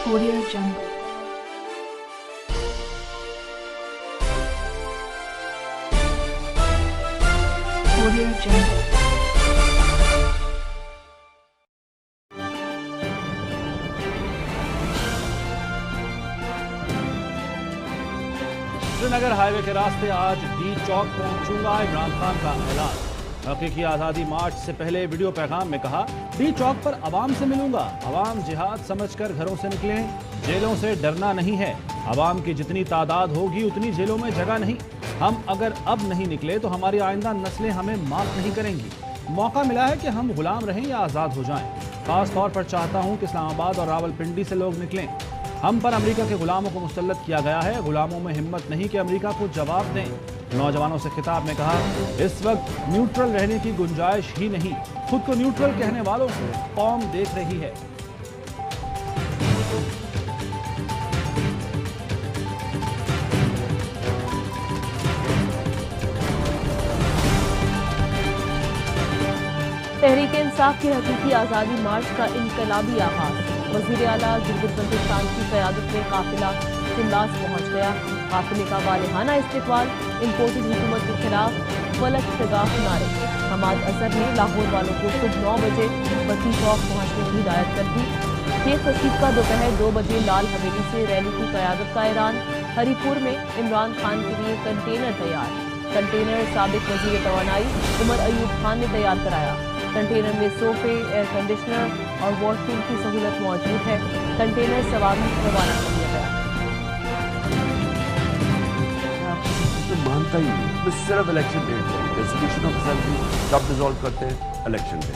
Audio Jungle. Audio Jungle. Srinagar highway के रास्ते आज डी चौक पहुंचूंगा, इमरान खान का ऐलान। हकीकी आज़ादी मार्च से पहले वीडियो पैगाम में कहा, डी चौक पर अवाम से मिलूंगा। अवाम जिहाद समझकर घरों से निकलें, जेलों से डरना नहीं है। अवाम की जितनी तादाद होगी उतनी जेलों में जगह नहीं। हम अगर अब नहीं निकले तो हमारी आइंदा नस्लें हमें माफ नहीं करेंगी। मौका मिला है कि हम गुलाम रहें या आज़ाद हो जाएं। खास तौर पर चाहता हूं कि इस्लामाबाद और रावलपिंडी से लोग निकलें। हम पर अमेरिका के गुलामों को मुसल्लत किया गया है। गुलामों में हिम्मत नहीं कि अमेरिका को जवाब दें। नौजवानों से खिताब में कहा, इस वक्त न्यूट्रल रहने की गुंजाइश ही नहीं। खुद को न्यूट्रल कहने वालों को कौम देख रही है। तहरीक इंसाफ की हकीकी आज़ादी मार्च का इनकलाबी आगाज। वज़ीर आला गिलगित-बल्तिस्तान की क़यादत में काफिला शिमला पहुँच गया। काफिले का वालिहाना इस्तिक़बाल, इम्पोर्टेड हुकूमत के खिलाफ फलक शगाफ नारे। हमाद अजहर ने लाहौर वालों को सुबह 9 बजे बत्ती चौक पहुँचने की हिदायत कर दी। शेख रशीद का दोपहर 2 बजे लाल हवेली से रैली की क़यादत का ऐलान। हरीपुर में इमरान खान के लिए कंटेनर तैयार। कंटेनर साबिक वज़ीर तवानाई उमर अयूब खान ने तैयार कराया। कंटेनर में सोफे, एयर कंडीशनर और वॉशरूम की सहूलत मौजूद है। कंटेनर सवारी रवाना कर दिया गया। मानता ही नहीं, सिर्फ इलेक्शन डेट है। रेजोल्यूशन ऑफ असेंबली कब डिसॉल्व करते हैं? Election day.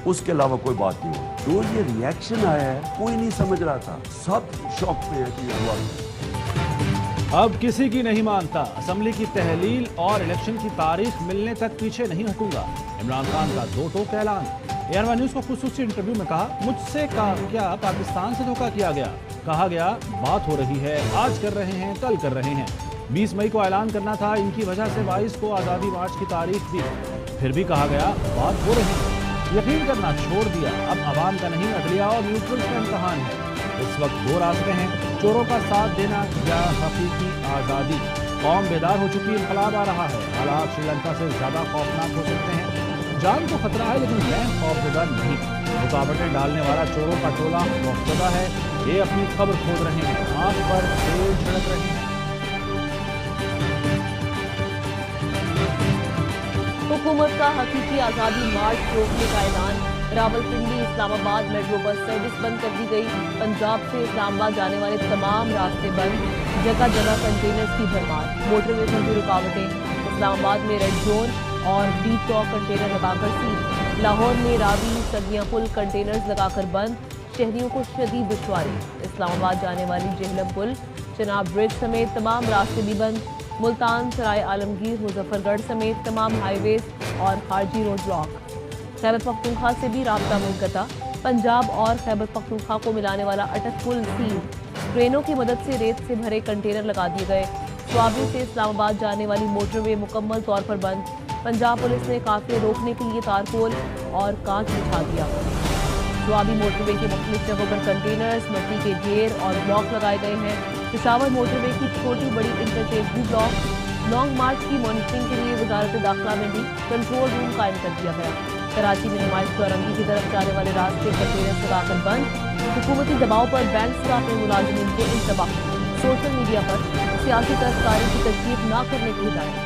उसके अलावा कोई बात नहीं हो। तो ये रिएक्शन आया है, कोई नहीं समझ रहा था। सब शॉक में है कि ये हुआ। अब किसी की नहीं मानता। असेंबली की तहलील और इलेक्शन की तारीख मिलने तक पीछे नहीं हटूंगा। इमरान खान का दो टोक ऐलान। ANY न्यूज़ को खुसूसी इंटरव्यू में कहा, मुझसे क्या पाकिस्तान से धोखा किया गया? कहा गया बात हो रही है, आज कर रहे हैं, कल कर रहे हैं। 20 मई को ऐलान करना था, इनकी वजह से 22 को आज़ादी मार्च की तारीख दी। फिर भी कहा गया बात हो रही है। यकीन करना छोड़ दिया। अब अवाम का नहीं, अदलिया और न्यूट्रल का इम्तहान है। इस वक्त 2 रास्ते हैं, चोरों का साथ देना या हकीकी आज़ादी। कौम बेदार हो चुकी, इनकलाब आ रहा है। हालात श्रीलंका से ज़्यादा खौफनाक हो सकते हैं। जान को खतरा है लेकिन मैं खौफजदा नहीं। रुकावटें डालने वाला चोरों का टोला खौफजदा है। ये अपनी खबर खोद रहे हैं, आंख पर तेल छिड़क रहे हैं। हुकूमत का हकीकी आज़ादी मार्च रोकने का ऐलान। Rawalpindi Islamabad metro bus service बंद कर दी गई। पंजाब से इस्लामाबाद जाने वाले तमाम रास्ते बंद। जगह जगह कंटेनर्स की भरमार। मोटरवे पर भी रुकावटें। इस्लामाबाद में रेड जोन और डी चौक कंटेनर लगाकर सील। लाहौर में रावी सगियां पुल कंटेनर्स लगाकर बंद। शहरियों को शदीद दुश्वारी। इस्लामाबाद जाने वाली जेहलम पुल, चनाब ब्रिज समेत तमाम रास्ते भी बंद। मुल्तान, सराय आलमगीर, मुजफ्फरगढ़ समेत तमाम हाईवेज और खारजी रोड ब्लॉक। खैबर पख्तूनख्वा से भी राब्ता मुनक़ता। पंजाब और खैबर पख्तूनख्वा को मिलाने वाला अटक पुल सील। ट्रेनों की मदद से रेत से भरे कंटेनर लगा दिए गए। स्वाबी से इस्लामाबाद जाने वाली मोटरवे मुकम्मल तौर पर बंद। पंजाब पुलिस ने काफिले रोकने के लिए तारकोल और कांच बिछा दिया। स्वाबी मोटरवे के मुख्तलिफ जगहों पर कंटेनर्स, मिट्टी के ढेर और ब्लॉक लगाए गए हैं। पेशावर मोटरवे की छोटी बड़ी इंटरचेंज भी ब्लॉक। लॉन्ग मार्च की मॉनिटरिंग के लिए वजारत दाखिला में भी कंट्रोल रूम कायम कर दिया गया। कराची में नुमाइश चौरंगी की तरफ जाने वाले रास्ते कंटेनर लगाकर बंद। हुकूमती दबाव पर बैंक से अपने मुलाजिमीन को इंतबाह। सोशल मीडिया पर सियासी तरफदारी की तशरीफ न करने की हिदायत।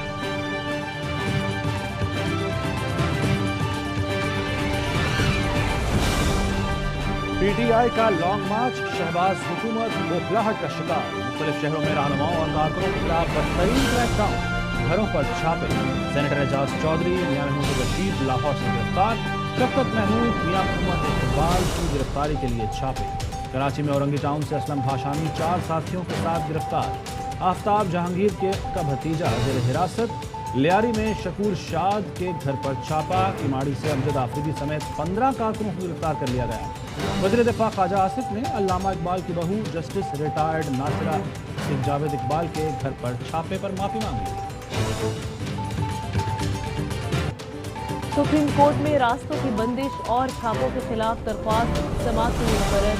PTI का लॉन्ग मार्च, शहबाज हुकूमत बौखलाहट का शिकार। मुख्तलिफ शहरों में रहनुमाओं और कारकुनों के खिलाफ बदतरीन क्रैकडाउन। घरों पर छापे। सेनेटर एजाज चौधरी, मियां महमूद रशीद लाहौर से गिरफ्तार। शफकत महमूद, मियां मोहम्मद इकबाल की गिरफ्तारी के लिए छापे। कराची में औरंगी टाउन से असलम भाषानी 4 साथियों के साथ गिरफ्तार। आफ्ताब जहांगीर का भतीजा जेर हिरासत। लियारी में शकूर शाद के घर पर छापा। किमाड़ी से अमजद आफरीदी समेत 15 कारकुनों को गिरफ्तार कर लिया गया। वज़ीर दिफा ख्वाजा आसिफ ने अल्लामा इकबाल की बहू जस्टिस रिटायर्ड नासिरा शेख जावेद इकबाल के घर पर छापे पर माफी मांगी। सुप्रीम कोर्ट में रास्तों की बंदिश और छापों के खिलाफ दरख्वास्त समाअत के लिए मुकर्रर।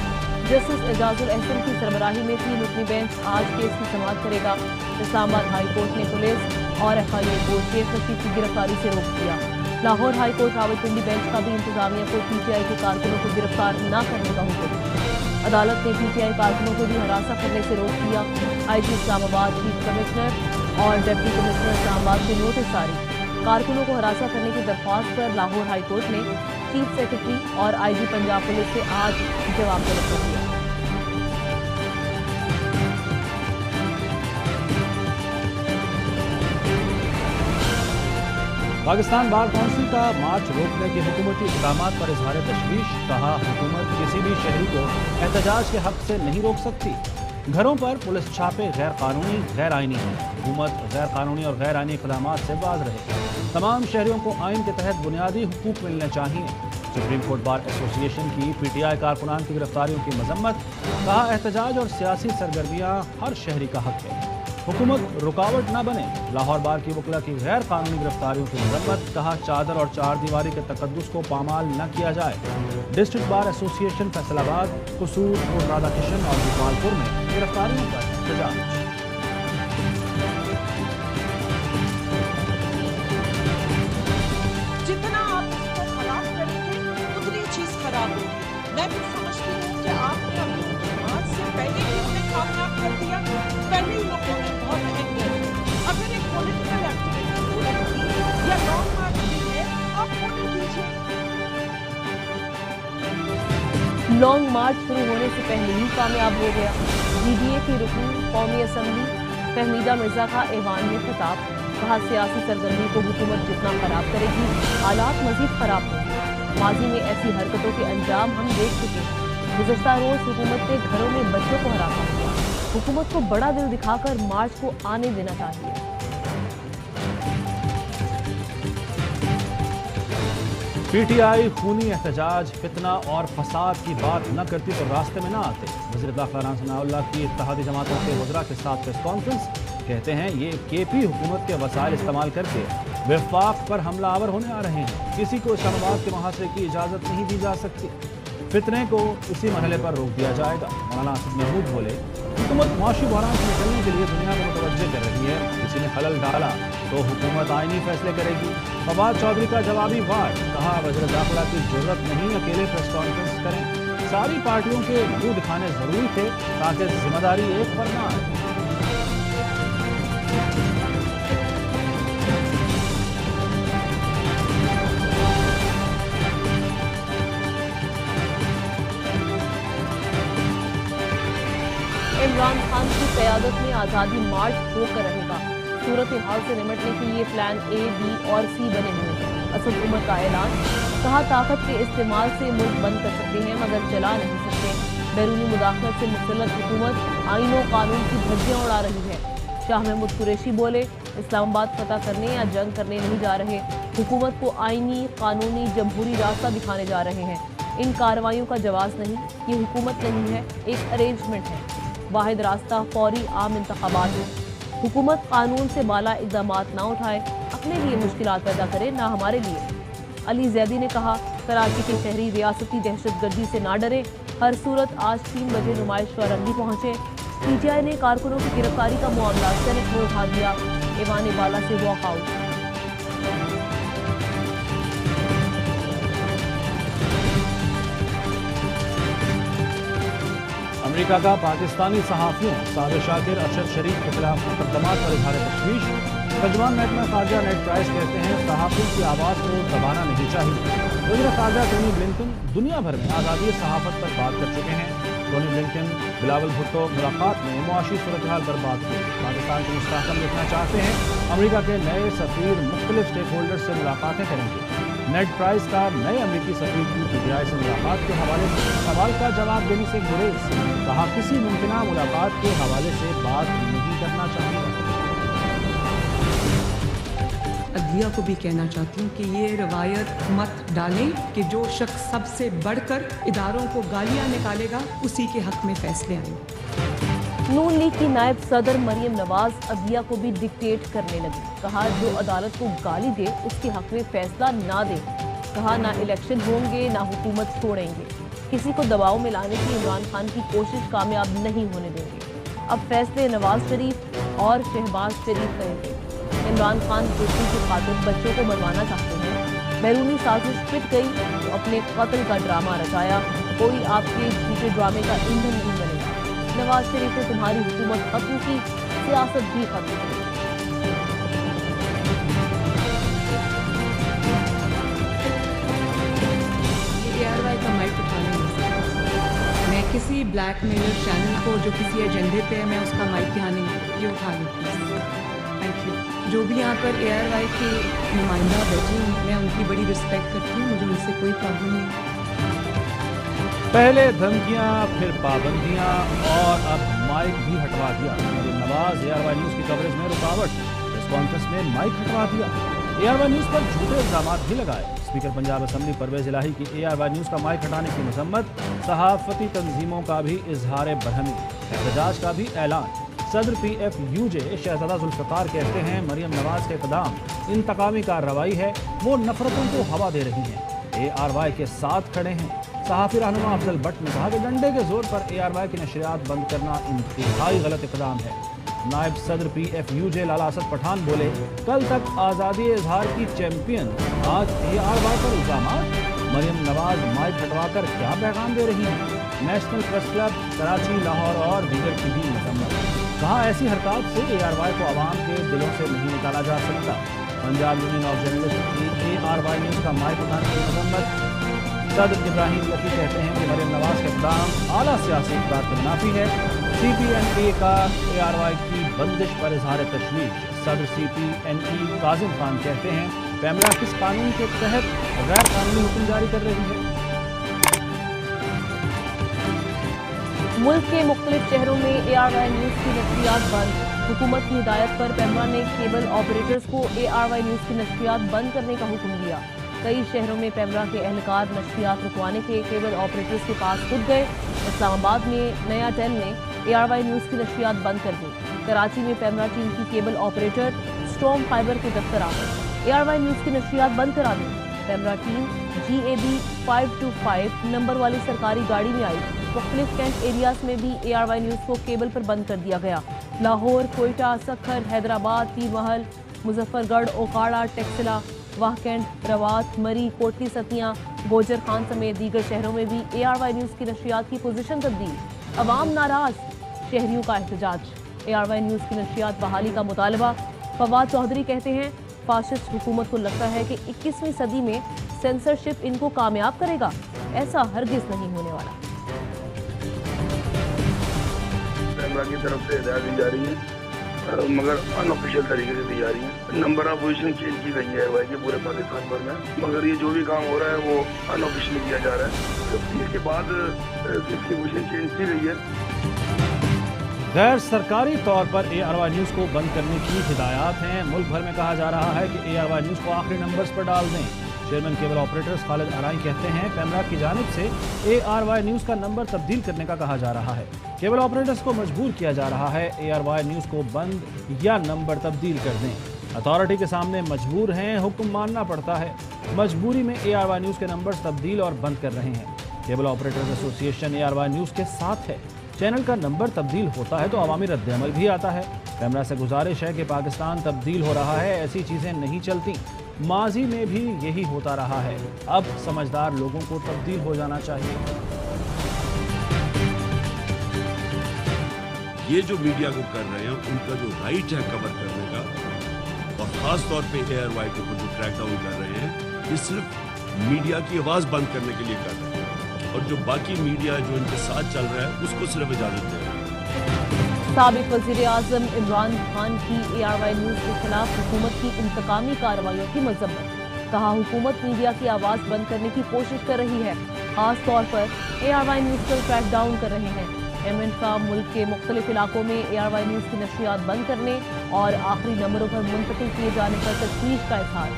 जस्टिस एजाजुल अहसन की सरबराही में 3 रुकनी बेंच आज केस की समाअत करेगा। इस्लामाबाद हाई कोर्ट ने पुलिस और FIA को शेख रशीद की गिरफ्तारी से रोक दिया। Lahore high court Rawalpindi bench का भी इंतजामिया को PTI के कारकुनों को गिरफ्तार न करने का हुक्म दिया। अदालत ने PTI कारकुनों को भी हरासा करने से रोक दिया। IG इस्लामाबाद, चीफ कमिश्नर और डिप्टी कमिश्नर इस्लामाबाद को नोटिस जारी। कारकुनों को हरासा करने की दरख्वास्त पर लाहौर हाई कोर्ट ने चीफ सेक्रेटरी और IG पंजाब पुलिस से आज जवाब तलब कर दिया। पाकिस्तान बार काउंसिल का मार्च रोकने के हुकूमती इक़दाम पर इजहार तशवीश। कहा, हुकूमत किसी भी शहरी को एहतजाज के हक से नहीं रोक सकती। घरों पर पुलिस छापे गैर कानूनी गैर आइनी हैं। हुकूमत गैर कानूनी और गैर आइनी इक़दाम से बाज रहे। तमाम शहरियों को आइन के तहत बुनियादी हुकूक मिलने चाहिए। सुप्रीम कोर्ट बार एसोसिएशन की PTI कारकुनान की गिरफ्तारियों की मजम्मत। कहा, एहतजाज और सियासी सरगर्मियाँ हर शहरी का हक है, हुकूमत रुकावट न बने। लाहौर बार की वकला की गैर कानूनी गिरफ्तारियों की मजम्मत। कहा, चादर और चार दीवारी के तकद्दुस को पामाल न किया जाए। डिस्ट्रिक्ट बार एसोसिएशन फैसलाबाद, कसूर, राधा किशन और गोपालपुर में गिरफ्तारियों पर एहतजाज। जितना आप इसको खराब करेंगे उतनी चीज खराब होगी। मैं भी समझती हूँ कि आपने अपनी हुकूमत से पहले ही उन्हें कामयाब कर दिया। पहले ही लोगों ने बहुत अहमियत दी। अगर एक पॉलिटिकल एक्टिविटी पूरी की या लॉन्ग मार्च की है, आप होने दीजिए। लॉन्ग मार्च शुरू होने से पहले ही कामयाब हो गया। GDA की रुकन कौमी असम्बली फहमीदा मिर्जा का ऐवान में खिताब। कहा, सियासी सरगर्मी को हुकूमत जितना खराब करेगी, हालात मजीद खराब होंगे। माजी में ऐसी हरकतों के अंजाम हम देख चुके हैं। गुज़श्ता रोज हुकूमत ने घरों में बच्चों को हरासा किया। हुकूमत को बड़ा दिल दिखाकर मार्च को आने देना चाहिए। PTI खूनी एहतजाज, फितना और फसाद की बात न करती तो रास्ते में न आते। वज़ीर दाखिला राना सनाउल्लाह की इत्तेहादी जमातों के वज़रा के साथ प्रेस कॉन्फ्रेंस। कहते हैं, ये KP हुकूमत के वसाइल इस्तेमाल करके वफाक पर हमलावर होने आ रहे हैं। किसी को इस्लामाबाद के मुहासरे की इजाज़त नहीं दी जा सकती। फितने को इसी मरहले पर रोक दिया जाएगा। मौलाना असद महमूद बोले, हुकूमत मुआशी बहरान से निकलने के लिए दुनिया को मुतवज्जे कर रही है। किसी ने खलल डाला तो हुकूमत आइनी फैसले करेगी। फवाद चौधरी का जवाबी वार। कहा, वज़ीर दाखिला की जरूरत नहीं अकेले प्रेस कॉन्फ्रेंस करें। सारी पार्टियों के मुंह दिखाने जरूरी थे ताकि जिम्मेदारी एक पर न आए। इमरान खान की क़यादत में आज़ादी मार्च होकर रहेगा। सूरत हाल से निपटने के लिए प्लान A, B और C बने हुए हैं। असद उमर का ऐलान। कहा, ताकत के इस्तेमाल से मुल्क बंद कर सकते हैं मगर चला नहीं सकते। बैरूनी मुदाखलत से मुसल्लत हुकूमत आइन और कानून की धज्जियां उड़ा रही है। शाह महमूद कुरैशी बोले, इस्लामाबाद फतह करने या जंग करने नहीं जा रहे। हुकूमत को आइनी, कानूनी, जमहूरी रास्ता दिखाने जा रहे हैं। इन कार्रवाइयों का जवाब नहीं, ये हुकूमत नहीं है, एक अरेंजमेंट है। वाहिद रास्ता फौरी आम इंतखाबात है। हुकूमत कानून से बाला इक़दामात ना उठाए, अपने लिए मुश्किलात पैदा करे, ना हमारे लिए। अली जैदी ने कहा, कराची के शहरी रियासती दहशतगर्दी से ना डरे। हर सूरत आज 3 बजे नुमाइश पर रंगी पहुंचे। PTI ने कारकुनों की गिरफ्तारी का मामला सेनेट में उठा दिया। ऐवान बाला से वॉकआउट। अमेरिका का पाकिस्तानी सहाफ़ियों साबिर शाकिर, अरशद शरीफ के खिलाफ मुकदमा पर इजहार तशवीश। तर्जुमान महकमा खारजा नेड प्राइस कहते हैं, सहाफ़ियों की आवाज़ को दबाना नहीं चाहिए। वज़ीर ख़ारजा टोनी ब्लिंकन दुनिया भर में आज़ादी सहाफ़त पर बात कर चुके हैं। टोनी ब्लिंकन बिलावल भुट्टो मुलाकात में मुआशी सूरत हाल पर बात की। पाकिस्तान को मुस्तहकम देखना चाहते हैं। अमेरिका के नए सफ़ीर मुख्तलिफ स्टेक होल्डर से मुलाकातें करेंगे। नेड प्राइस का नए अमेरिकी सफ़ीर की PTI से मुलाकात के हवाले से सवाल का जवाब देने से गुरेज। कहा, किसी मुमकिन मुलाकात के हवाले से बात नहीं करना चाहिए। अदलिया को भी कहना चाहती हूँ कि ये रवायत मत डालें कि जो शख्स सबसे बढ़कर इदारों को गालियाँ निकालेगा उसी के हक में फैसले आएंगे। नून लीग की नायब सदर मरियम नवाज अदलिया को भी डिक्टेट करने लगी। कहा, जो अदालत को गाली दे उसके हक में फैसला ना दे। कहा, ना इलेक्शन होंगे ना हुकूमत छोड़ेंगे। किसी को दबाव में लाने की इमरान खान की कोशिश कामयाब नहीं होने देंगे। अब फैसले नवाज शरीफ और शहबाज शरीफ करेंगे। इमरान खान दोस्ती की खातिर बच्चों को मरवाना चाहते हैं। बैरूनी साजिश पिट गई तो अपने कत्ल का ड्रामा रचाया। कोई आपके झूठे ड्रामे का ईंधन नहीं बनेगा। नवाज शरीफ ने तुम्हारी हुकूमत खत्म की, सियासत भी खत्म की। ARY का माइक उठाने नहीं सकता। मैं किसी ब्लैकमेलर चैनल को जो किसी एजेंडे पे है, मैं उसका माइक यहाँ नहीं ये उठा लूँ। Thank you. जो भी यहाँ पर ARY के नुमाइंदा बैठे हैं, मैं उनकी बड़ी रिस्पेक्ट करती हूँ, मुझे उनसे कोई प्रॉब्लम नहीं। पहले धमकियां, फिर पाबंदियां और अब माइक भी हटवा दिया। मरियम नवाज ARY न्यूज़ की कवरेज में रुकावट, रिस्पॉन्स में माइक हटवा दिया। ARY न्यूज़ पर झूठे इल्जाम भी लगाए। स्पीकर पंजाब असेंबली परवेज इलाही की ARY न्यूज़ का माइक हटाने की मजम्मत। सहाफती तंजीमों का भी इजहार बरहमी, एहतजाज का भी ऐलान। सदर PFUJ शहजादा जुल्फ़िकार कहते हैं मरियम नवाज के इक़दाम इंतकामी कार्रवाई है, वो नफरतों को हवा दे रही हैं। ARY के साथ खड़े हैं। सहाफ़ी रहनुमा अफजल भट्ट ने कहा कि डंडे के जोर पर ARY की नशरियात बंद करना इंतहाई गलत इक़दाम है। नायब सदर PFUJ लाला असद पठान बोले, कल तक आज़ादी इजहार की चैंपियन, आज ARY पर इल्ज़ामात। मरियम नवाज माइक हटवाकर क्या पैगाम दे रही हैं? National press club Karachi, Lahore और दीगर की भी मजम्मत। कहा ऐसी हरकत से ARY को आवाम के दिलों से नहीं निकाला जा सकता। पंजाब यूनियन ऑफ जर्नलिस्ट की ARY न्यूज़ का माइक उठाने की मजम्मत। सदर इब्राहिम लकी कहते हैं कि मरियम नवाज का इक़दाम आला सियासी इक़दार के मुनाफी है। CPNA का ARY की बंदिश पर इजहार तशवीश। सदर CPNE काजिम खान कहते हैं पैमरा किस कानून के तहत गैर कानूनी हुक्म जारी कर रही है। मुल्क के मुख्तलिफ शहरों में ARY न्यूज़ की नशरियात बंद। हुकूमत की हिदायत पर पैमरा ने केबल ऑपरेटर्स को ARY न्यूज़ की नशरियात बंद करने का हुक्म दिया। कई शहरों में पैमरा के एहलकार नशरियात रुकवाने के केबल ऑपरेटर्स के पास खुद गए। इस्लामाबाद में नया टेल ने ARY न्यूज़ की नशरियात बंद कर दी। कराची में पैमरा टीम की केबल ऑपरेटर स्टॉर्म फाइबर के दफ्तर आ गए। ARY न्यूज़ की नशरियात बंद करा दी। पैमरा टीम GAB 525 नंबर वाली सरकारी गाड़ी में आई। मुख्तलिफ कैंट एरियाज में भी ARY न्यूज़ को केबल पर बंद कर दिया गया। लाहौर, कोयटा, सखर, हैदराबाद, तीर महल, मुजफ्फरगढ़, ओकाड़ा, टेक्सिला, वाहकैंट, रवात, मरी, कोटली सतियाँ, गोजर खान समेत दीगर शहरों में भी ARY न्यूज़ की नशरियात की पोजीशन तब्दील। अवाम नाराज, शहरियों का एहतजाज। ARY न्यूज़ की नशरियात बहाली का मुतालबा। फवाद चौधरी कहते हैं फाशिस्ट हुकूमत को लगता है कि 21वीं सदी में सेंसरशिप इनको कामयाब करेगा। ऐसा हरगिज नहीं होने वाला। पैमरा की तरफ से हिदायत दी जा रही है, मगर अनऑफिशियल तरीके से दी जा रही है। नंबर ऑफ पोजीशन चेंज की गई है ARY के पूरे पाकिस्तान भर में, मगर ये जो भी काम हो रहा है वो अनऑफिशियली किया जा रहा है। तो इसके बाद इसकी पोजीशन चेंज की गई है। गैर सरकारी तौर पर ARY न्यूज़ को बंद करने की हिदायत हैं। मुल्क भर में कहा जा रहा है कि ARY न्यूज़ को आखिरी नंबर्स पर डाल दें। चेयरमैन केबल ऑपरेटर्स खालिद अराई कहते हैं पैमरा की जानिब से ARY न्यूज़ का नंबर तब्दील करने का कहा जा रहा है। केबल ऑपरेटर्स को मजबूर किया जा रहा है ARY न्यूज़ को बंद या नंबर तब्दील कर दें। अथॉरिटी के सामने मजबूर हैं, हुक्म मानना पड़ता है। मजबूरी में ARY न्यूज़ के नंबर्स तब्दील और बंद कर रहे हैं। Cable operators association ARY news के साथ है। चैनल का नंबर तब्दील होता है तो अवामी रद्द-ए-अमल भी आता है। पैमरा से गुजारिश है कि पाकिस्तान तब्दील हो रहा है, ऐसी चीज़ें नहीं चलती। माजी में भी यही होता रहा है। अब समझदार लोगों को तब्दील हो जाना चाहिए। ये जो मीडिया को कर रहे हैं उनका जो राइट है कवर करने का, और खास तौर पे ARY के ऊपर जो क्रैकडाउन कर रहे हैं, ये सिर्फ मीडिया की आवाज़ बंद करने के लिए कर रहे हैं, और जो बाकी मीडिया जो इनके साथ चल रहा है उसको सिर्फ इजाज़त दे रहे हैं। साबिक वज़ीर आज़म इमरान खान की ARY न्यूज़ के खिलाफ हुकूमत की इंतकामी कार्रवाइयों की मजम्मत। कहा हुकूमत मीडिया की आवाज़ बंद करने की कोशिश कर रही है, खास तौर पर ARY न्यूज़ पर क्रैकडाउन कर रहे हैं। MN का मुल्क के मुख्तलिफ इलाकों में ARY न्यूज़ की नशरियात बंद करने और आखिरी नंबरों पर मुंतकिल किए जाने पर तशवीश का इजहार।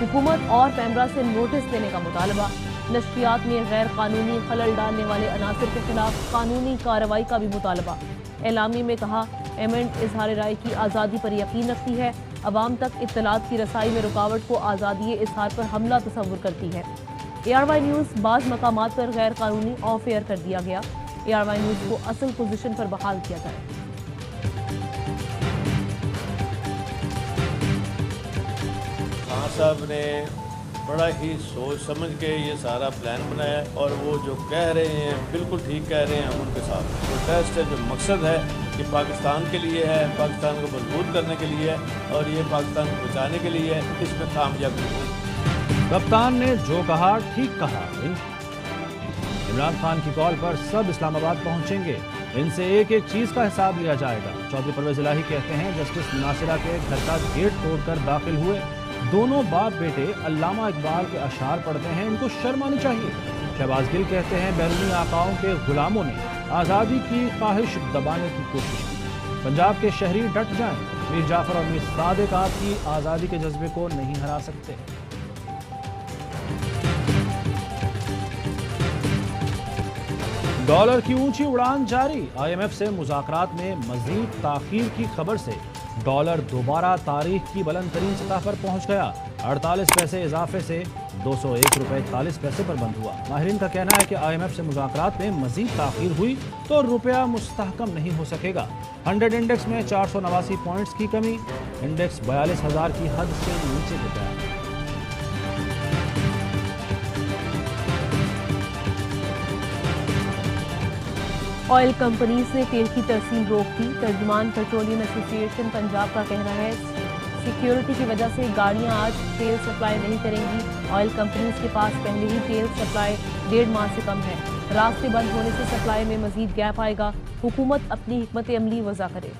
हुकूमत और पैमरा से नोटिस देने का मुतालबा। नशरियात में गैर कानूनी खलल डालने वाले अनासर के खिलाफ कानूनी कार्रवाई का भी मुतालबा। एलामी में कहा MN इजहार राय की आज़ादी पर यकीन रखती है, अवाम तक इत्तलात की रसाई में रुकावट को आज़ादी इजहार पर हमला तस्वुर करती है। ARY न्यूज़ बाज़ मकामात पर गैर कानूनी ऑफ एयर कर दिया गया। ARY न्यूज़ को असल पोजीशन पर बहाल किया जाए। खान साहब ने बड़ा ही सोच समझ के ये सारा प्लान बनाया है और वो जो कह रहे हैं बिल्कुल ठीक कह रहे हैं। हम उनके साथ प्रोटेस्ट है, जो मकसद है कि पाकिस्तान के लिए है, पाकिस्तान को मजबूत करने के लिए है और ये पाकिस्तान को बचाने के लिए है, इसमें कामयाबी होगी। कप्तान ने जो कहा ठीक कहा। इमरान खान की कॉल पर सब इस्लामाबाद पहुंचेंगे, इनसे एक एक चीज का हिसाब लिया जाएगा। चौधरी परवेज इलाही कहते हैं जस्टिस मुनासिरा के घर का गेट तोड़कर दाखिल हुए दोनों बाप बेटे अल्लामा इकबाल के अशार पढ़ते हैं, इनको शर्म आनी चाहिए। शहबाज गिल कहते हैं बैरूनी आकाओं के गुलामों ने आज़ादी की ख्वाहिश दबाने की कोशिश की, पंजाब के शहरी डट जाएं। मीर जाफर और मीर सादिक आपकी आज़ादी के जज्बे को नहीं हरा सकते। डॉलर की ऊंची उड़ान जारी। IMF से मुज़ाकरात में मजीद ताखीर की खबर से डॉलर दोबारा तारीख की बुलंद तरीन सतह पर पहुंच गया। 48 पैसे इजाफे से 201 रुपए 41 पैसे पर बंद हुआ। माहिरीन का कहना है कि IMF से मुज़ाकरात में मजीद ताखीर हुई तो रुपया मुस्तहकम नहीं हो सकेगा। 100 इंडेक्स में 489 पॉइंट्स की कमी, इंडेक्स 42,000 की हद से नीचे गिर गया। ऑयल कंपनीज ने तेल की तरसील रोक दी। तर्जुमान पेट्रोलियम एसोसिएशन पंजाब का कहना है सिक्योरिटी की वजह से गाड़ियां आज तेल सप्लाई नहीं करेंगी। ऑयल कंपनीज के पास पहले ही तेल सप्लाई 1.5 माह से कम है। रास्ते बंद होने से सप्लाई में मजीद गैप आएगा। हुकूमत अपनी हिकमत अमली वज़ा करे।